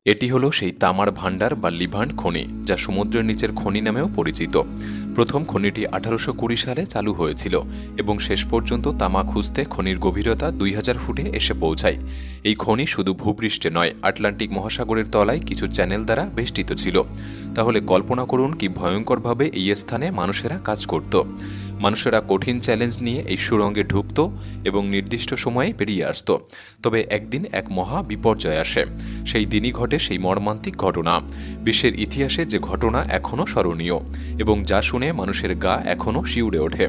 এটি হলো সেই তামার ভাণ্ডার বা লিভান্ট খনি, যা সমুদ্রের নিচের খনি নামেও পরিচিত। প্রথম খনিটি 1820 সালে চালু হয়েছিল এবং শেষ পর্যন্ত তামা খুঁজতে খনির গভীরতা 2000 ফুটে এসে পৌঁছায়। এই খনি শুধু ভূপৃষ্ঠে নয়, আটলান্টিক মহাসাগরের তলায় কিছু চ্যানেল দ্বারা বেষ্টিত ছিল। তাহলে কল্পনা করুন কি ভয়ঙ্করভাবে এই স্থানে মানুষেরা কাজ করত। মানুষেরা কঠিন চ্যালেঞ্জ নিয়ে এই সুড়ঙ্গে ঢুকত এবং নির্দিষ্ট সময়ে বেরিয়ে আসত। তবে একদিন এক মহা বিপর্যয় আসে। সেই দিনই ঘটে সেই মর্মান্তিক ঘটনা, বিশ্বের ইতিহাসে যে ঘটনা এখনও স্মরণীয় এবং যা শুনে মানুষের গা এখনও শিউরে ওঠে।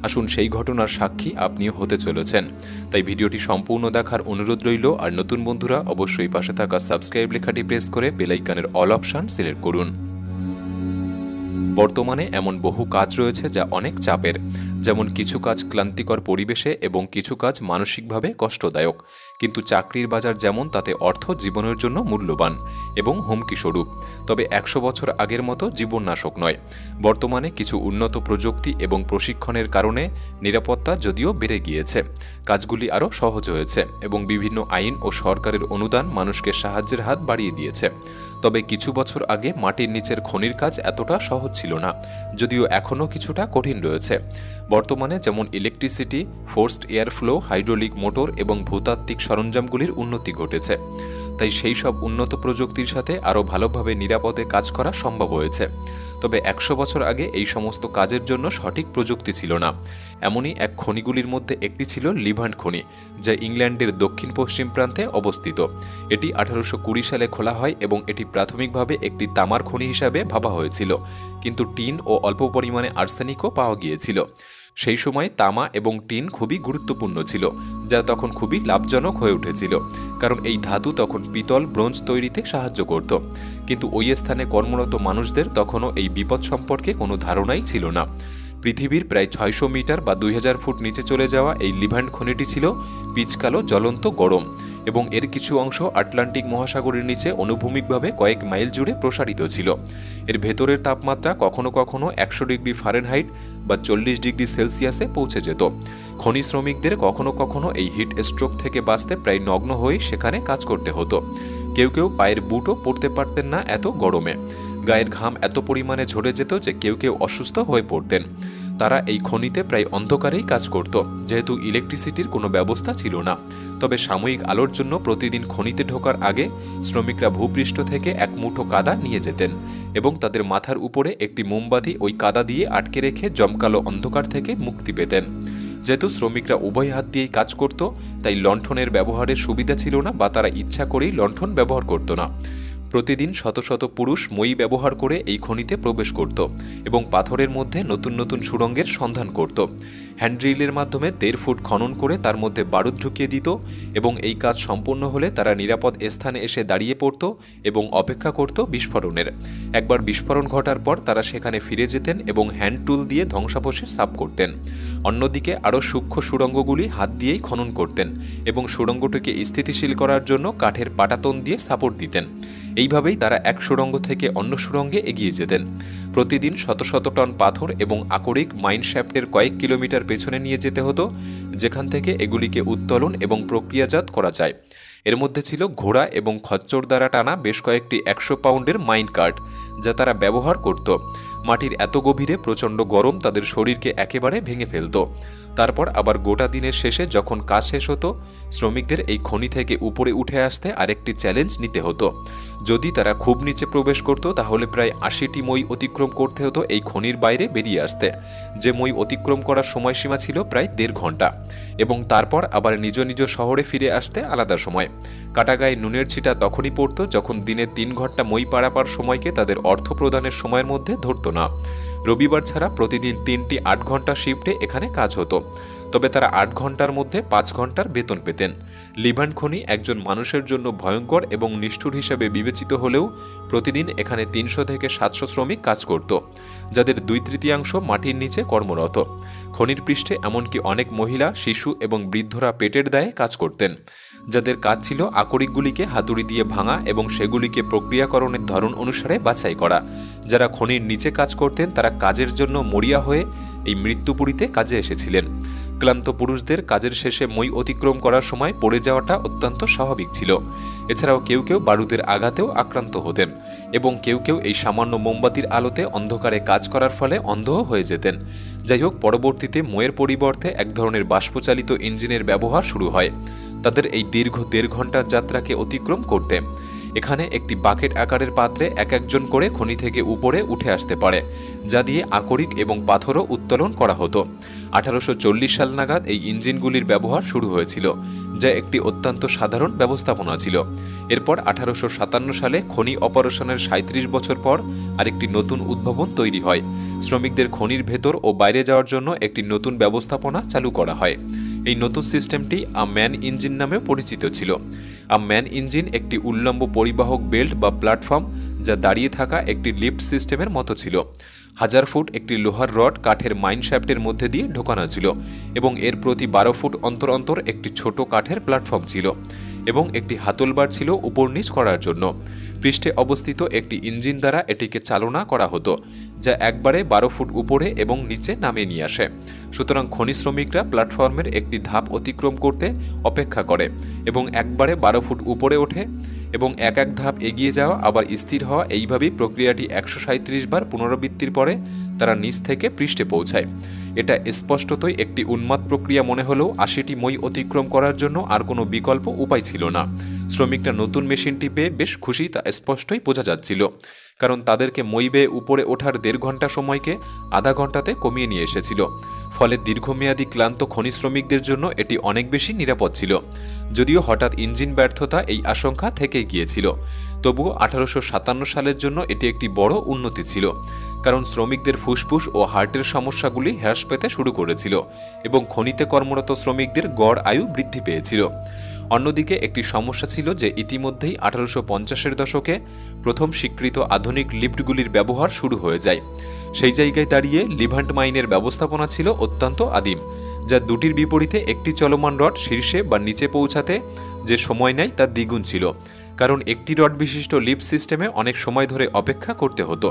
আসুন সেই ঘটনার সাক্ষী আপনিও হতে চলেছেন। তাই ভিডিওটি সম্পূর্ণ দেখার অনুরোধ রইল। আর নতুন বন্ধুরা অবশ্যই পাশে থাকা সাবস্ক্রাইব লেখাটি প্রেস করে বেল আইকনের অল অপশন সিলেক্ট করুন। বর্তমানে এমন বহু কাজ রয়েছে যা অনেক চাপের, যেমন কিছু কাজ ক্লান্তিকর পরিবেশে এবং কিছু কাজ মানসিকভাবে কষ্টদায়ক। কিন্তু চাকরির বাজার যেমন, তাতে অর্থ জীবনের জন্য মূল্যবান এবং হুমকিস্বরূপ। তবে 100 বছর আগের মতো জীবননাশক নয়। বর্তমানে কিছু উন্নত প্রযুক্তি এবং প্রশিক্ষণের কারণে নিরাপত্তা যদিও বেড়ে গিয়েছে, কাজগুলি আরও সহজ হয়েছে এবং বিভিন্ন আইন ও সরকারের অনুদান মানুষকে সাহায্যের হাত বাড়িয়ে দিয়েছে। তবে কিছু বছর আগে মাটির নিচের খনির কাজ এতটা সহজ ছিল না, যদিও এখনও কিছুটা কঠিন রয়েছে। বর্তমানে যেমন electricity, forced air flow, hydraulic motor এবং ভূতাত্ত্বিক সরঞ্জামগুলির উন্নতি ঘটেছে। তাই সেই সব উন্নত প্রযুক্তির সাথে আরও ভালোভাবে নিরাপদে কাজ করা সম্ভব হয়েছে। তবে 100 বছর আগে এই সমস্ত কাজের জন্য সঠিক প্রযুক্তি ছিল না। এমনই এক খনিগুলির মধ্যে একটি ছিল লিভান্ট খনি, যা ইংল্যান্ডের দক্ষিণ পশ্চিম প্রান্তে অবস্থিত। এটি 1820 সালে খোলা হয় এবং এটি প্রাথমিকভাবে একটি তামার খনি হিসাবে ভাবা হয়েছিল, কিন্তু টিন ও অল্প পরিমাণে আর্সেনিকও পাওয়া গিয়েছিল। সেই সময় তামা এবং টিন খুবই গুরুত্বপূর্ণ ছিল, যা তখন খুবই লাভজনক হয়ে উঠেছিল, কারণ এই ধাতু তখন পিতল, ব্রোঞ্জ তৈরিতে সাহায্য করত। কিন্তু ওই স্থানে কর্মরত মানুষদের তখনও এই বিপদ সম্পর্কে কোনো ধারণাই ছিল না। পৃথিবীর প্রায় 600 মিটার বা 2000 ফুট নিচে চলে যাওয়া এই লিভান্ট খনিটি ছিল পিচকালো, জ্বলন্ত গরম এবং এর কিছু অংশ আটলান্টিক মহাসাগরের নিচে অনুভূমিকভাবে কয়েক মাইল জুড়ে প্রসারিত ছিল। এর ভেতরের তাপমাত্রা কখনো কখনো 100 ডিগ্রি ফারেনহাইট বা 40 ডিগ্রি সেলসিয়াসে পৌঁছে যেত। খনি শ্রমিকদের কখনো কখনো এই হিট স্ট্রোক থেকে বাঁচতে প্রায় নগ্ন হয়ে সেখানে কাজ করতে হতো। কেউ কেউ পায়ের বুটও পরতে পারতেন না এত গরমে। গায়ের ঘাম এত পরিমাণে ঝরে যেত যে কেউ কেউ অসুস্থ হয়ে পড়তেন। তারা এই খনিতে প্রায় অন্ধকারেই কাজ করত, যেহেতু ইলেকট্রিসিটির কোনো ব্যবস্থা ছিল না। তবে সাময়িক আলোর জন্য প্রতিদিন খনিতে ঢোকার আগে শ্রমিকরা ভূপৃষ্ঠ থেকে এক মুঠো কাদা নিয়ে যেতেন এবং তাদের মাথার উপরে একটি মোমবাতি ওই কাদা দিয়ে আটকে রেখে জমকালো অন্ধকার থেকে মুক্তি পেতেন। যেহেতু শ্রমিকরা উভয় হাত দিয়েই কাজ করত, তাই লণ্ঠনের ব্যবহারের সুবিধা ছিল না বা তারা ইচ্ছা করেই লণ্ঠন ব্যবহার করত না। প্রতিদিন শত শত পুরুষ মই ব্যবহার করে এই খনিতে প্রবেশ করত এবং পাথরের মধ্যে নতুন নতুন সুড়ঙ্গের সন্ধান করত। হ্যান্ডড্রিলের মাধ্যমে 1.5 ফুট খনন করে তার মধ্যে বারুদ ঢুকিয়ে দিত এবং এই কাজ সম্পূর্ণ হলে তারা নিরাপদ স্থানে এসে দাঁড়িয়ে পড়ত এবং অপেক্ষা করত বিস্ফোরণের। একবার বিস্ফোরণ ঘটার পর তারা সেখানে ফিরে যেতেন এবং হ্যান্ড টুল দিয়ে ধ্বংসাবশেষ সাফ করতেন। অন্যদিকে আরও সূক্ষ্ম সুড়ঙ্গগুলি হাত দিয়েই খনন করতেন এবং সুড়ঙ্গটিকে স্থিতিশীল করার জন্য কাঠের পাটাতন দিয়ে সাপোর্ট দিতেন। এইভাবেই তারা এক সুড়ঙ্গ থেকে অন্য সুড়ঙ্গে এগিয়ে যেতেন। প্রতিদিন শত শত টন পাথর এবং আকরিক মাইন শ্যাফটের কয়েক কিলোমিটার পেছনে নিয়ে যেতে হতো, যেখান থেকে এগুলিকে উত্তোলন এবং প্রক্রিয়াজাত করা যায়। এর মধ্যে ছিল ঘোড়া এবং খচ্চর দ্বারা টানা বেশ কয়েকটি 100 পাউন্ডের মাইন কার্ট, যা তারা ব্যবহার করত। মাটির এত গভীরে প্রচণ্ড গরম তাদের শরীরকে একেবারে ভেঙে ফেলত। তারপর আবার গোটা দিনের শেষে যখন কাজ শেষ হতো, শ্রমিকদের এই খনি থেকে উপরে উঠে আসতে আরেকটি চ্যালেঞ্জ নিতে হতো। যদি তারা খুব নিচে প্রবেশ করত, তাহলে প্রায় 80টি মই অতিক্রম করতে হতো এই খনির বাইরে বেরিয়ে আসতে, যে মই অতিক্রম করার সময়সীমা ছিল প্রায় 1.5 ঘন্টা, এবং তারপর আবার নিজ নিজ শহরে ফিরে আসতে আলাদা সময়। কাটাগায়ে নুনের ছিটা তখনই পড়ত যখন দিনে 3 ঘন্টা মই পারাপার সময়কে তাদের অর্থ প্রদানের সময়ের মধ্যে ধরত না। রবিবার ছাড়া প্রতিদিন 3টি 8 ঘন্টা শিফটে এখানে কাজ হতো, তবে তারা 8 ঘন্টার মধ্যে 5 ঘন্টার বেতন পেতেন। লিভান্ট খনি একজন মানুষের জন্য ভয়ঙ্কর এবং নিষ্ঠুর হিসেবে বিবেচিত হলেও প্রতিদিন এখানে 300 থেকে 700 শ্রমিক কাজ করত, যাদের 2/3 মাটির নিচে কর্মরত। খনির পৃষ্ঠে এমনকি অনেক মহিলা, শিশু এবং বৃদ্ধরা পেটের দায়ে কাজ করতেন, যাদের কাজ ছিল আকরিকগুলিকে হাতুড়ি দিয়ে ভাঙা এবং সেগুলিকে প্রক্রিয়াকরণের ধরন অনুসারে বাছাই করা। যারা খনির নিচে কাজ করতেন তারা কাজের জন্য মরিয়া হয়ে এই মৃত্যুপুরীতে কাজে এসেছিলেন। ক্লান্ত পুরুষদের কাজের শেষে মই অতিক্রম করার সময় পড়ে যাওয়াটা অত্যন্ত স্বাভাবিক ছিল। এছাড়াও কেউ কেউ বারুদের আঘাতেও আক্রান্ত হতেন এবং কেউ কেউ এই সামান্য মোমবাতির আলোতে অন্ধকারে কাজ করার ফলে অন্ধও হয়ে যেতেন। যাই হোক, পরবর্তীতে মইয়ের পরিবর্তে এক ধরনের বাষ্পচালিত ইঞ্জিনের ব্যবহার শুরু হয় তাদের এই দীর্ঘ 1.5 ঘন্টার যাত্রাকে অতিক্রম করতে। এখানে একটি বাকেট আকারের পাত্রে এক একজন করে খনি থেকে উপরে উঠে আসতে পারে, যা দিয়ে আকরিক এবং পাথরও উত্তোলন করা হতো। 1840 সাল নাগাদ এই ইঞ্জিনগুলির ব্যবহার শুরু হয়েছিল, যা একটি অত্যন্ত সাধারণ ব্যবস্থাপনা ছিল। এরপর 1857 সালে খনি অপারেশনের 37 বছর পর আরেকটি নতুন উদ্ভাবন তৈরি হয়। শ্রমিকদের খনির ভেতর ও বাইরে যাওয়ার জন্য একটি নতুন ব্যবস্থাপনা চালু করা হয়। এই নতুন সিস্টেমটি ম্যান ইঞ্জিন নামেও পরিচিত ছিল। ম্যান ইঞ্জিন একটি উল্লম্ব পরিবাহক বেল্ট বা প্ল্যাটফর্ম, যা দাঁড়িয়ে থাকা একটি লিফট সিস্টেমের মতো ছিল। 1000 ফুট একটি লোহার রড কাঠের মাইন শ্যাফটের মধ্যে দিয়ে ঢোকানো ছিল এবং এর প্রতি 12 ফুট অন্তর অন্তর একটি ছোট কাঠের প্ল্যাটফর্ম ছিল এবং একটি হাতলবার ছিল উপর নিচ করার জন্য। পৃষ্ঠে অবস্থিত একটি ইঞ্জিন দ্বারা এটিকে চালনা করা হতো, যা একবারে 12 ফুট উপরে এবং নিচে নামিয়ে নিয়ে আসে। সুতরাং খনি শ্রমিকরা প্ল্যাটফর্মের একটি ধাপ অতিক্রম করতে অপেক্ষা করে এবং একবারে 12 ফুট উপরে ওঠে এবং এক এক ধাপ এগিয়ে যাওয়া আবার স্থির হওয়া, এইভাবেই প্রক্রিয়াটি 137 বার পুনরাবৃত্তির পরে তারা নিচ থেকে পৃষ্ঠে পৌঁছায়। এটা স্পষ্টতই একটি উন্মাদ প্রক্রিয়া মনে হলেও 80টি মই অতিক্রম করার জন্য আর কোনো বিকল্প উপায় ছিল না। শ্রমিকরা নতুন মেশিনটি পেয়ে বেশ খুশি, তা স্পষ্টই বোঝা যাচ্ছিল, কারণ তাদেরকে মই বেয়ে উপরে ওঠার 1.5 ঘন্টা সময়কে আধা ঘন্টাতে কমিয়ে নিয়ে এসেছিল। ফলে দীর্ঘমেয়াদী ক্লান্ত খনি শ্রমিকদের জন্য এটি অনেক বেশি নিরাপদ ছিল। যদিও হঠাৎ ইঞ্জিন ব্যর্থতা এই আশঙ্কা থেকে গিয়েছিল, তবুও 1857 সালের জন্য এটি একটি বড় উন্নতি ছিল, কারণ শ্রমিকদের ফুসফুস ও হার্টের সমস্যাগুলি হ্রাস পেতে শুরু করেছিল এবং খনিতে কর্মরত শ্রমিকদের গড় আয়ু বৃদ্ধি পেয়েছিল। অন্যদিকে একটি সমস্যা ছিল যে ইতিমধ্যেই 1850-এর দশকে প্রথম স্বীকৃত আধুনিক লিফটগুলির ব্যবহার শুরু হয়ে যায়। সেই জায়গায় দাঁড়িয়ে লিভান্ট মাইনের ব্যবস্থাপনা ছিল অত্যন্ত আদিম, যা দুটির বিপরীতে একটি চলমান রড শীর্ষে বা নিচে পৌঁছাতে যে সময় নেয় তা দ্বিগুণ ছিল, কারণ একটি রড বিশিষ্ট লিফট সিস্টেমে অনেক সময় ধরে অপেক্ষা করতে হতো।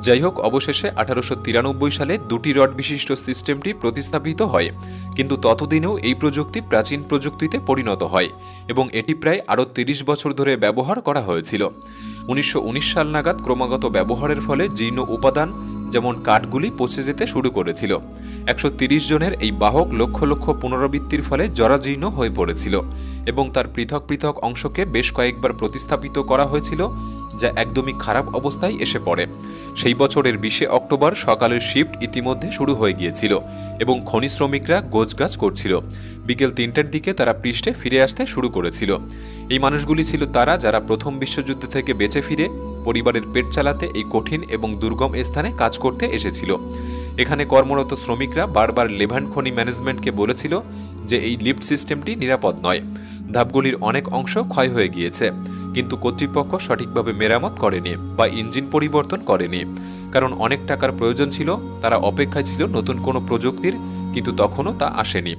যাই হোক, অবশেষে 1893 সালে দুটি রড বিশিষ্ট সিস্টেমটি প্রতিস্থাপিত হয়, কিন্তু ততদিনেও এই প্রযুক্তি প্রাচীন প্রযুক্তিতে পরিণত হয় এবং এটি প্রায় আরও 30 বছর ধরে ব্যবহার করা হয়েছিল। 1919 সাল নাগাদ ক্রমাগত ব্যবহারের ফলে জীর্ণ উপাদান যেমন কাঠগুলি পচে যেতে শুরু করেছিল। 130 জনের এই বাহক লক্ষ লক্ষ পুনরাবৃত্তির ফলে জরাজীর্ণ হয়ে পড়েছিল এবং তার পৃথক পৃথক অংশকে বেশ কয়েকবার প্রতিস্থাপিত করা হয়েছিল, যা একদমই খারাপ অবস্থায় এসে পড়ে। সেই বছরের 20 অক্টোবর সকালের শিফট ইতিমধ্যে শুরু হয়ে গিয়েছিল এবং খনি শ্রমিকরা গোছগাছ করছিল। বিকেল 3টার দিকে তারা পৃষ্ঠে ফিরে আসতে শুরু করেছিল। এই মানুষগুলি ছিল তারা যারা প্রথম বিশ্বযুদ্ধ থেকে বেঁচে ফিরে পরিবারের পেট চালাতে এই কঠিন এবং দুর্গম স্থানে কাজ করতে এসেছিল। এখানে কর্মরত শ্রমিকরা বারবার লেভান্ট খনি ম্যানেজমেন্টকে বলেছিল যে এই লিফট সিস্টেমটি নিরাপদ নয়, ধাপগুলির অনেক অংশ ক্ষয় হয়ে গিয়েছে, কিন্তু কর্তৃপক্ষ সঠিকভাবে মেরামত করেনি বা ইঞ্জিন পরিবর্তন করেনি, কারণ অনেক টাকার প্রয়োজন ছিল। তারা অপেক্ষায় ছিল নতুন কোনো প্রযুক্তির, কিন্তু তখনও তা আসেনি।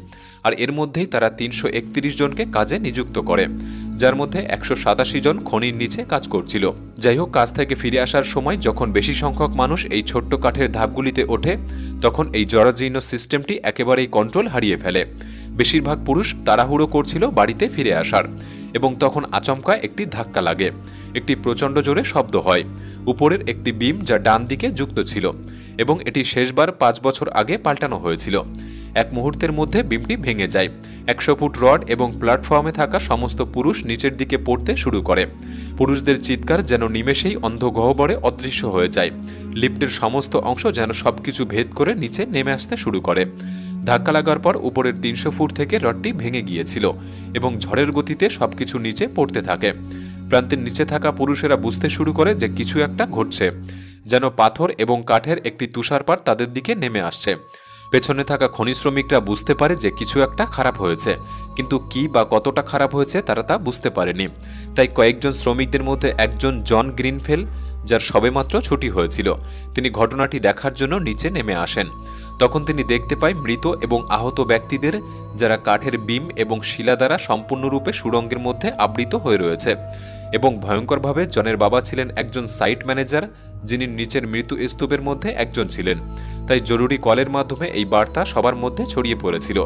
আর এর মধ্যেই তারা 331 জনকে কাজে নিযুক্ত করে, যার মধ্যে 187 জন খনির নিচে কাজ করছিল। যাই হোক, কাজ থেকে ফিরে আসার সময় যখন বেশি সংখ্যক মানুষ এই ছোট্ট কাঠের ধাপগুলিতে ওঠে, তখন এই জরাজীর্ণ সিস্টেমটি একেবারেই কন্ট্রোল হারিয়ে ফেলে। বেশিরভাগ পুরুষ তাড়াহুড়ো করছিল বাড়িতে ফিরে আসার এবং তখন আচমকা একটি ধাক্কা লাগে। একটি প্রচণ্ড জোরে শব্দ হয়। উপরের একটি বিম যা ডান দিকে যুক্ত ছিল এবং এটি শেষবার 5 বছর আগে পাল্টানো হয়েছিল। এক মুহূর্তের মধ্যে বিমটি ভেঙে যায়। 100 ফুট রড এবং প্ল্যাটফর্মে থাকা সমস্ত পুরুষ নিচের দিকে পড়তে শুরু করে। পুরুষদের চিৎকার যেন নিমেষেই অন্ধগহ্বরে অদৃশ্য হয়ে যায়। লিফটের সমস্ত অংশ যেন সবকিছু ভেদ করে নিচে নেমে আসতে শুরু করে। ধাক্কা লাগার পর উপরের 300 ফুট থেকে রডটি ভেঙে গিয়েছিল এবং ঝড়ের গতিতে সবকিছু নিচে পড়তে থাকে। প্রান্তের নিচে থাকা পুরুষেরা বুঝতে শুরু করে যে কিছু একটা ঘটছে, যেন পাথর এবং কাঠের একটি তুষারপাত তাদের দিকে নেমে আসছে। পেছনে থাকা খনি শ্রমিকরা বুঝতে পারে যে কিছু একটা খারাপ হয়েছে, কিন্তু কি বা কতটা খারাপ হয়েছে তারা তা বুঝতে পারেনি। তাই কয়েকজন শ্রমিকদের মধ্যে একজন জন গ্রিনফেল যার সবেমাত্র ছুটি হয়েছিল। তিনি ঘটনাটি দেখার জন্য নিচে নেমে আসেন। তখন তিনি দেখতে পায় মৃত এবং আহত ব্যক্তিদের, যারা কাঠের বিম এবং শিলা দ্বারা সম্পূর্ণরূপে সুড়ঙ্গের মধ্যে আবৃত হয়ে রয়েছে। এবং ভয়ঙ্করভাবে জনের বাবা ছিলেন একজন সাইট ম্যানেজার, যিনি নিচের মৃত্যু স্তূপের মধ্যে একজন ছিলেন। তাই জরুরি কলের মাধ্যমে এই বার্তা সবার মধ্যে ছড়িয়ে পড়েছিল।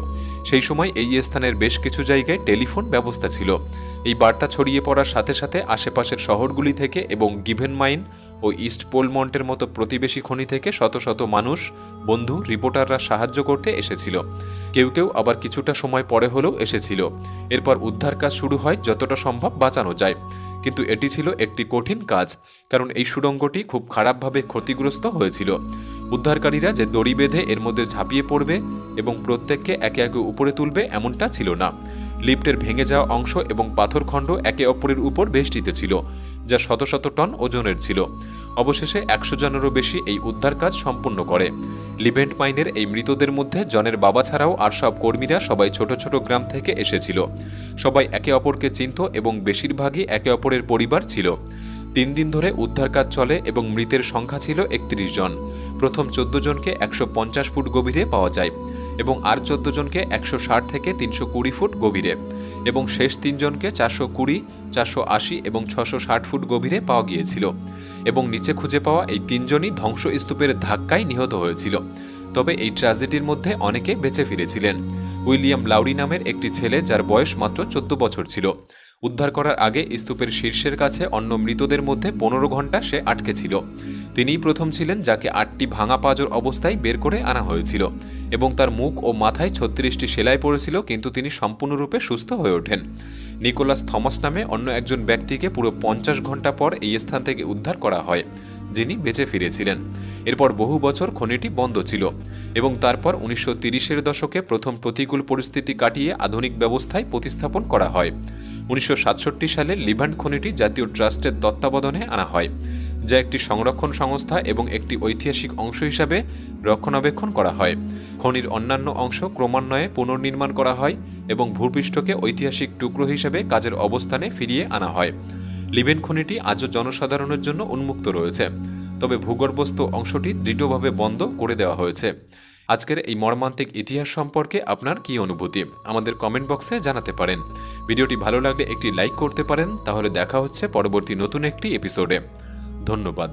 সেই সময় এই স্থানের বেশ কিছু জায়গায় টেলিফোন ব্যবস্থা ছিল। এই বার্তা ছড়িয়ে পড়ার সাথে সাথে আশেপাশের শহরগুলি থেকে এবং গিভেন মাইন ও ইস্ট পোলমন্টের মতো প্রতিবেশী খনি থেকে শত শত মানুষ, বন্ধু, রিপোর্টাররা সাহায্য করতে এসেছিল। কেউ কেউ আবার কিছুটা সময় পরে হলেও এসেছিল। এরপর উদ্ধার কাজ শুরু হয় যতটা সম্ভব বাঁচানো যায়। কিন্তু এটি ছিল একটি কঠিন কাজ, কারণ এই সুড়ঙ্গটি খুব খারাপভাবে ক্ষতিগ্রস্ত হয়েছিল। উদ্ধারকারীরা যে দড়ি বেঁধে এর মধ্যে ঝাঁপিয়ে পড়বে এবং প্রত্যেককে একে একে উপরে তুলবে এমনটা ছিল না। লিফটের ভেঙে যাওয়া অংশ এবং পাথরখণ্ড একে অপরের উপর বেষ্টিত ছিল, যা শত শত টন ওজনের ছিল। অবশেষে 100 জনেরও বেশি এই উদ্ধার কাজ সম্পূর্ণ করে। লিভেন্ট মাইনের এই মৃতদের মধ্যে জনের বাবা ছাড়াও আর সব কর্মীরা সবাই ছোট ছোট গ্রাম থেকে এসেছিল। সবাই একে অপরকে চিনত এবং বেশিরভাগই একে অপরের পরিবার ছিল। 3 দিন ধরে উদ্ধার কাজ চলে এবং মৃতের সংখ্যা ছিল 31 জন। প্রথম 14 জনকে 150 ফুট গভীরে পাওয়া যায় এবং আর 14 জনকে 160 থেকে 320 ফুট গভীরে, এবং শেষ 3 জনকে 420, 480 এবং 660 ফুট গভীরে পাওয়া গিয়েছিল। এবং নিচে খুঁজে পাওয়া এই 3 জনই ধ্বংসস্তূপের ধাক্কায় নিহত হয়েছিল। তবে এই ট্র্যাজেডির মধ্যে অনেকে বেঁচে ফিরেছিলেন। উইলিয়াম লাউরি নামের একটি ছেলে, যার বয়স মাত্র 14 বছর ছিল। উদ্ধার করার আগে স্তূপের শীর্ষের কাছে অন্য মৃতদের মধ্যে 15 ঘন্টা সে আটকে ছিল। তিনিই প্রথম ছিলেন যাকে 8টি ভাঙা পাঁজর অবস্থায় বের করে আনা হয়েছিল এবং তার মুখ ও মাথায় 36টি সেলাই পড়েছিল, কিন্তু তিনি সম্পূর্ণরূপে সুস্থ হয়ে ওঠেন। নিকোলাস থমাস নামে অন্য একজন ব্যক্তিকে পুরো 50 ঘন্টা পর এই স্থান থেকে উদ্ধার করা হয়, যিনি বেঁচে ফিরেছিলেন। এরপর বহু বছর খনিটি বন্ধ ছিল এবং তারপর 1930-এর দশকে প্রথম প্রতিকূল পরিস্থিতি কাটিয়ে আধুনিক ব্যবস্থায় প্রতিস্থাপন করা হয়। 1967 সালে লিভ্যান্ট খনিটি জাতীয় ট্রাস্টের তত্ত্বাবধানে আনা হয়, যা একটি সংরক্ষণ সংস্থা এবং একটি ঐতিহাসিক অংশ হিসাবে রক্ষণাবেক্ষণ করা হয়। খনির অন্যান্য অংশ ক্রমান্বয়ে পুনর্নির্মাণ করা হয় এবং ভূপৃষ্ঠকে ঐতিহাসিক টুকরো হিসাবে কাজের অবস্থানে ফিরিয়ে আনা হয়। লিভেন্ট খনিটি আজও জনসাধারণের জন্য উন্মুক্ত রয়েছে, তবে ভূগর্ভস্থ অংশটি দৃঢ়ভাবে বন্ধ করে দেওয়া হয়েছে। আজকের এই মর্মান্তিক ইতিহাস সম্পর্কে আপনার কী অনুভূতি আমাদের কমেন্ট বক্সে জানাতে পারেন। ভিডিওটি ভালো লাগলে একটি লাইক করতে পারেন। তাহলে দেখা হচ্ছে পরবর্তী নতুন একটি এপিসোডে। ধন্যবাদ।